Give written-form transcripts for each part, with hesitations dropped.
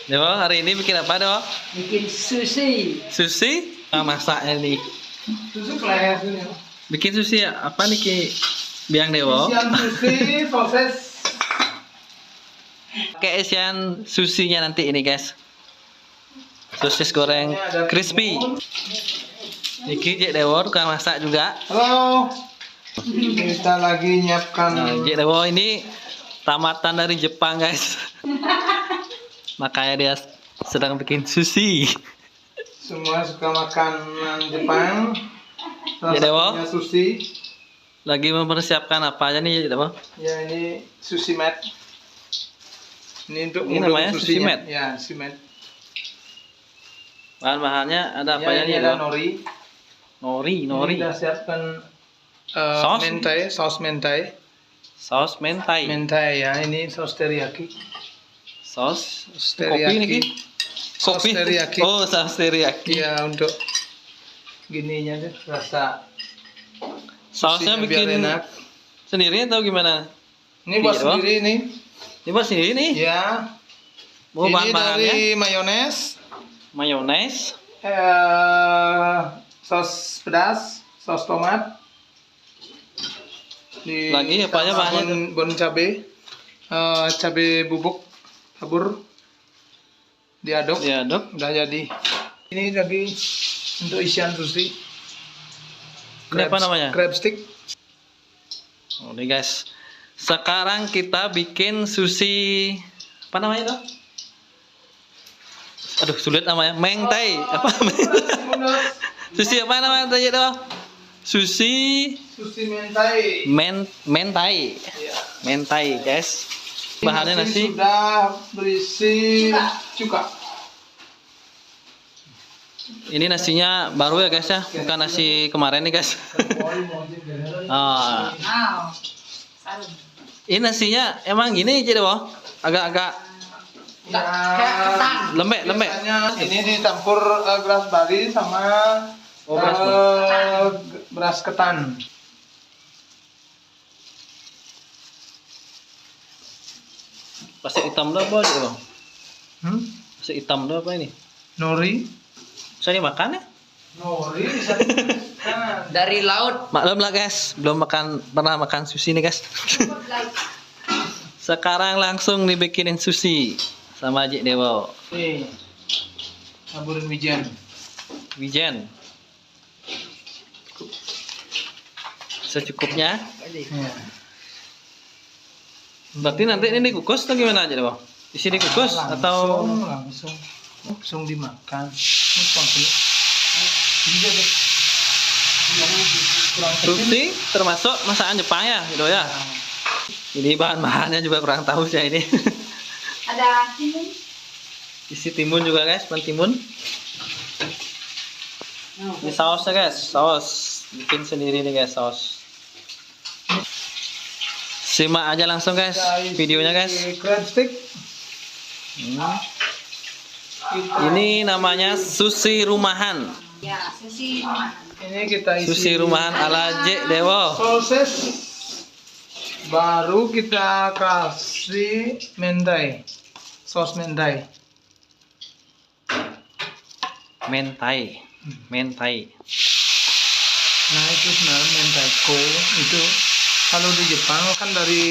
Dewo, hari ini bikin apa, Dewo? Bikin sushi. Sushi? Masaknya nih. Sushi flash ini. Bikin sushi apa nih, Ki? Biang Dewo? Isian sushi proses. Pakai isian susinya nanti ini, guys. Sosis goreng crispy. Niki Jek Dewo tukang masak juga. Halo. Kita lagi nyiapkan. Nah, Jek Dewo ini tamatan dari Jepang, guys. Makanya dia sedang bikin sushi. Semua suka makanan Jepang. Jek Dewo Sushi. lagi mempersiapkan apa aja nih, Jek Dewo? Ya, ini sushi mat. Ini untuk Ini namanya sushi mat. Ya, sushi mat. Bahan-bahannya ada apa Ya, aja ini nih, ada Dewo? nori. Nori. Ini kita siapkan Saus? mentai, saus mentai. Saus mentai. Mentai ya, ini saus teriyaki. Saus Teriyaki. kopi nih, Ki? Saus Kopi. teriyaki. Oh, saus teriyaki. Ya, untuk gininya deh, rasa Sausnya susinya biar bikin enak. sendiri atau gimana? Ini buat Iya, Bang. sendiri nih. Ini buat sendiri nih. Ya. Oh, Ini bahan-bahannya dari mayones, mayones, saus pedas, saus tomat. Lagi apa aja bahannya Bon cabe, cabe bubuk tabur, diaduk. diaduk. Udah jadi. Ini lagi untuk isian sushi. Ini apa namanya? Crab stick. Oh, nih guys. Sekarang kita bikin sushi apa namanya tuh? Aduh, sulit namanya. Mentai. Apa? Sushi apa namanya tadi tuh? Sushi Sushi mentai. mentai. Ya. Mentai, guys. Bahannya nasi. Sudah berisi cuka. Ini nasinya baru ya, guys ya. Bukan nasi kemarin nih, guys. Ah. Ini nasinya emang gini aja deh, agak-agak lembek. Biasanya ini dicampur beras bari sama beras ketan. Pasir hitam tuh apa aja, Bang? Pasir hitam tuh apa ini? Nori. Bisa dimakan ya? Nori bisa dimakan. Dari laut. Maklum lah, guys, belum pernah makan sushi nih, guys. Sekarang langsung dibikinin sushi sama Jek Dewo. Nih, taburin Wijen. Secukupnya. Ya. Berarti nanti ini dikukus atau gimana aja, Dewo? Isi dikukus atau langsung dimakan. Ini konflik. Ini aja. sushi termasuk masakan Jepang ya, gitu ya? Ini bahan-bahannya juga kurang tahu sih ini. Ada timun. Isi timun juga, guys, timun. Ini sausnya, guys, saus bikin sendiri nih, guys, saus. Simak aja langsung, guys, videonya, guys. Crab stick. Ini namanya sushi rumahan. Ya, sushi rumahan. Ini kita isi Sushi rumahan ala Jek Dewo. proses. Baru kita kasih mentai. Saus mentai. Mentai. Nah, itu sebenarnya mentaiko itu kalau di Jepang kan dari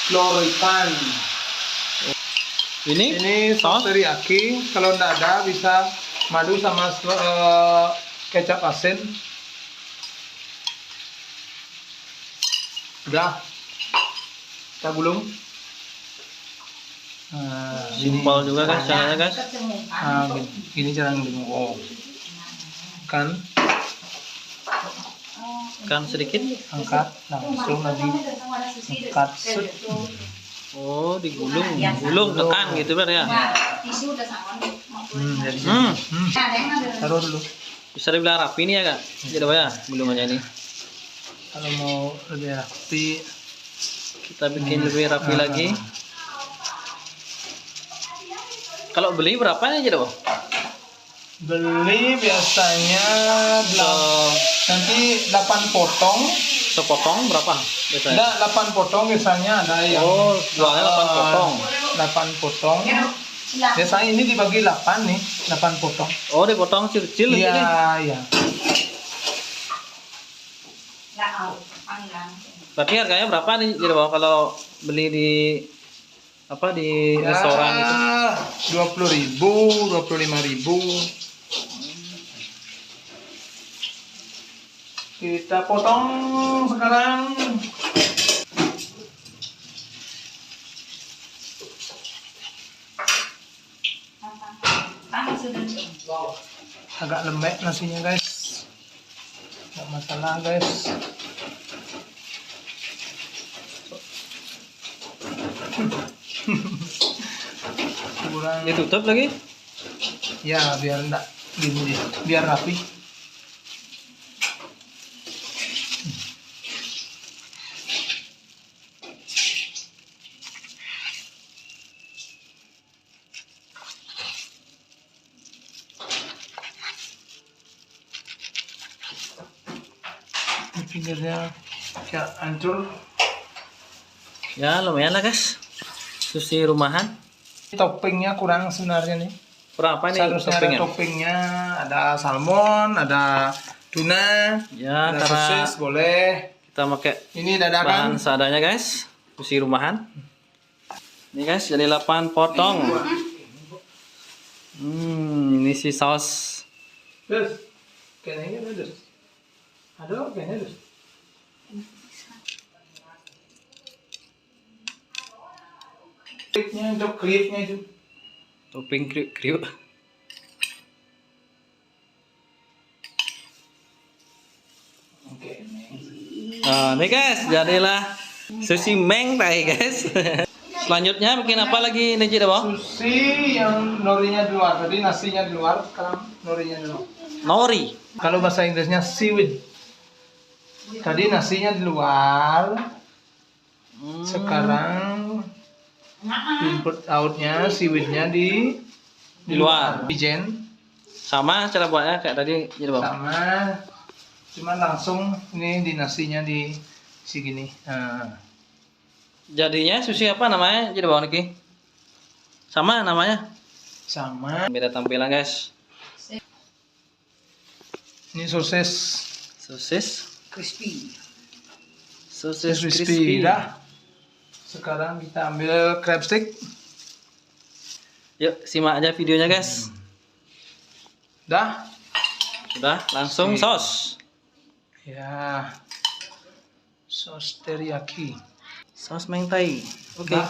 telur ikan. Ini saus saus teriyaki. Kalau tidak ada bisa madu sama kecap asin. Udah, kita gulung. Nah, simpel juga, guys, caranya, guys. Nah, gini cara ngulung. Oh, kan Sedikit. angkat langsung lagi angkat set. Oh, digulung, tekan gitu kan ya. Tisu udah sama. Jadi taruh dulu. Bisa dibilang rapi nih ya, Kak. Jadi apa ya gulungannya ini? Kalau mau lebih rapi, Kita bikin lebih rapi lagi. Kalau beli berapa nih, Bang? beli biasanya nanti 8 potong. Sepotong berapa biasanya? Enggak, 8 potong biasanya ada yang Oh, jualnya 8 potong. 8 potong. Silakan. Biasanya ini dibagi 8 nih, 8 potong. Oh, dipotong kecil-kecil Iya, ini. iya. Lah, panggang. Berarti harganya berapa nih jadi Bang kalau beli di apa di restoran itu? 20.000, 25.000. Kita potong sekarang. Sudah. Agak lembek nasinya guys, nggak masalah guys. Kurang Ditutup lagi? ya biar enggak gini deh, biar rapi. Pinggirnya ya hancur. Ya lumayan lah guys. Sushi rumahan. Toppingnya kurang sebenarnya nih. Kurang apa nih Seharusnya ada toppingnya? toppingnya, ada salmon, ada tuna, Ya ada karena sosis boleh. kita pakai Ini bahan dadakan. seadanya guys. Sushi rumahan. Ini guys jadi 8 potong. Ini si saus. Terus, kayaknya ada. Ada kayaknya ada. Klipnya untuk klipnya itu. Topping kriuk. Oke. Nah, nih guys, jadilah sushi meng tai guys. Selanjutnya bikin apa lagi nih Cik Bang? Sushi yang norinya di luar, tadi nasinya di luar, sekarang norinya di luar. Nori. Kalau bahasa Inggrisnya seaweed. Tadi nasinya di luar, sekarang input outnya seaweednya di luar. Pigeon Sama cara buatnya kayak tadi Cik Bang. sama, cuman langsung ini di nasinya di segini. Nah. Jadinya sushi apa namanya Cik Bang Niki? Sama namanya. Sama. Beda tampilan guys. Ini sosis Sosis. Crispy. Sosis crispy. crispy. Dah. Sekarang kita ambil crab stick. Yuk simak aja videonya guys. Dah. Sudah langsung Oke. sos. Ya. Sos teriyaki. Sos mentai. Oke. Dah.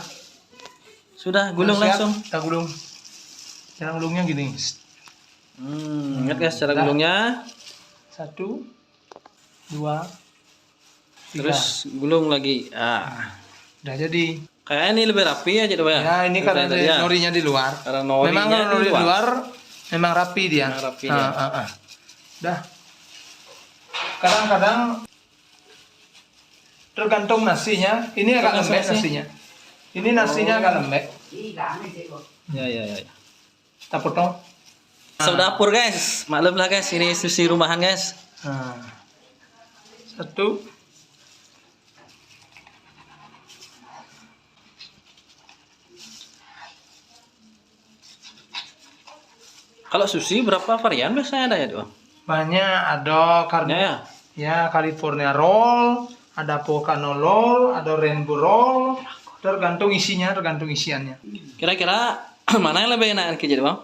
Sudah gulung Siap. langsung. Kita gulung. Cara gulungnya gini. Ingat guys cara Dah. gulungnya. 1, 2, 3. Terus gulung lagi. Udah jadi. Kayaknya ini lebih rapi ya Cik Bang ya. Ya ini karena Tadi ya. norinya di luar. Karena norinya Memang kalau nori di di luar. luar memang rapi dia. Memang rapi dia. Dah. Kadang-kadang tergantung nasinya. Ini agak Tergantung lembek nasi. nasinya. Ini nasinya agak lembek. Ya. Kita potong. Dapur guys. Maklum lah guys, ini sushi rumahan guys. Nah. 1. Kalau sushi berapa varian biasanya ada ya, Bang? Banyak ada Ya. ya California roll, ada Volcano roll, ada rainbow roll. Tergantung isinya, tergantung isiannya. Kira-kira mana yang lebih enak Jadi Bang?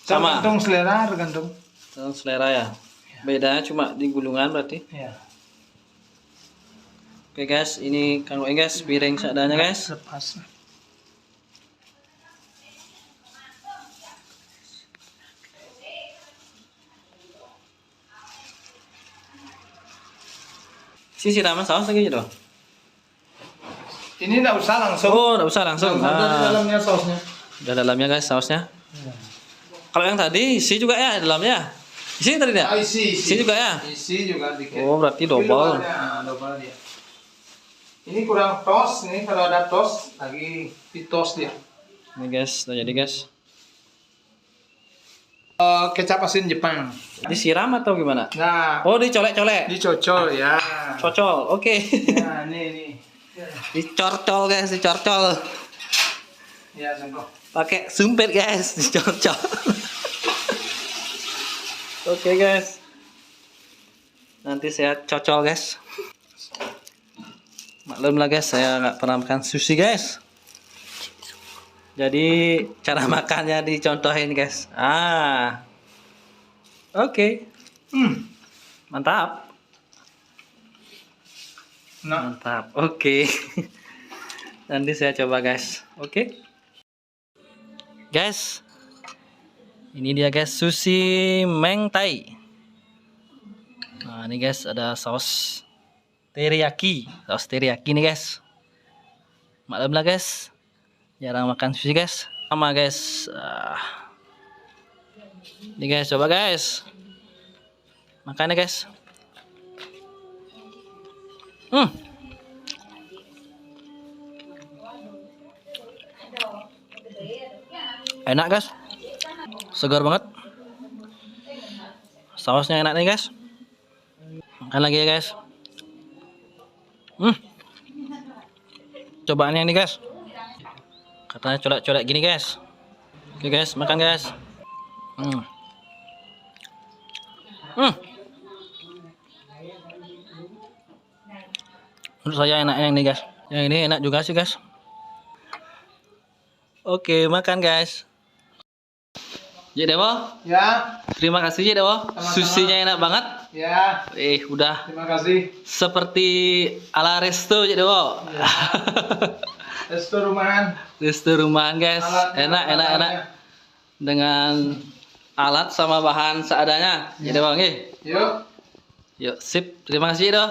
Sama. Tergantung selera, tergantung. Tergantung selera ya. Bedanya cuma di gulungan berarti. Ya. Oke guys, ini Kang Boeng guys, piring seadanya guys. Lepas. Siraman saus lagi gitu. Ini enggak usah langsung. Oh, enggak usah langsung. Langsung dari dalamnya sausnya. Udah dalamnya guys sausnya. Kalau yang tadi isi juga ya dalamnya. Isi tadi ya? Isi juga ya? Isi juga dikit. Oh, berarti double. Double dia. Ini kurang tos, nih kalau ada tos lagi di tos dia. Ini guys, udah jadi guys. Kecap asin Jepang. Disiram atau gimana? Nah, Oh, dicolek-colek. dicocol ya. Cocol. Oke. Nah, nih. Dicorcol guys, dicorcol. Ya, contoh. Pakai sumpit guys, dicocok. Oke guys. Nanti saya cocol guys. Maklum lah guys, saya nggak pernah makan sushi guys. Jadi cara makannya dicontohin guys. Oke. Mantap. Nah, Mantap. Oke. Nanti saya coba guys. Oke. Guys. Ini dia guys, sushi mentai. Nah, ini guys ada saus teriyaki. Saus teriyaki nih guys. Maklum lah guys. Jarang makan sushi guys. Sama guys. Ini guys, coba guys. Makannya guys. Enak guys. Segar banget. Sausnya enak nih guys. Makan lagi ya guys. Cobaan yang ini guys. Katanya colek-colek gini guys. Oke guys, makan guys. Menurut saya enak yang ini guys. Yang ini enak juga sih guys. Oke, makan guys. Ji Dewo, ya, terima kasih Ji Dewo. Sama-sama. Susinya enak banget. ya. Udah Terima kasih. seperti ala resto Ji Dewo. Resto rumahan. Resto rumahan guys. Alatnya, Enak. Dengan alat sama bahan seadanya. Ji Dewo nggih. Yuk. Yuk, sip. Terima kasih Ji Dewo.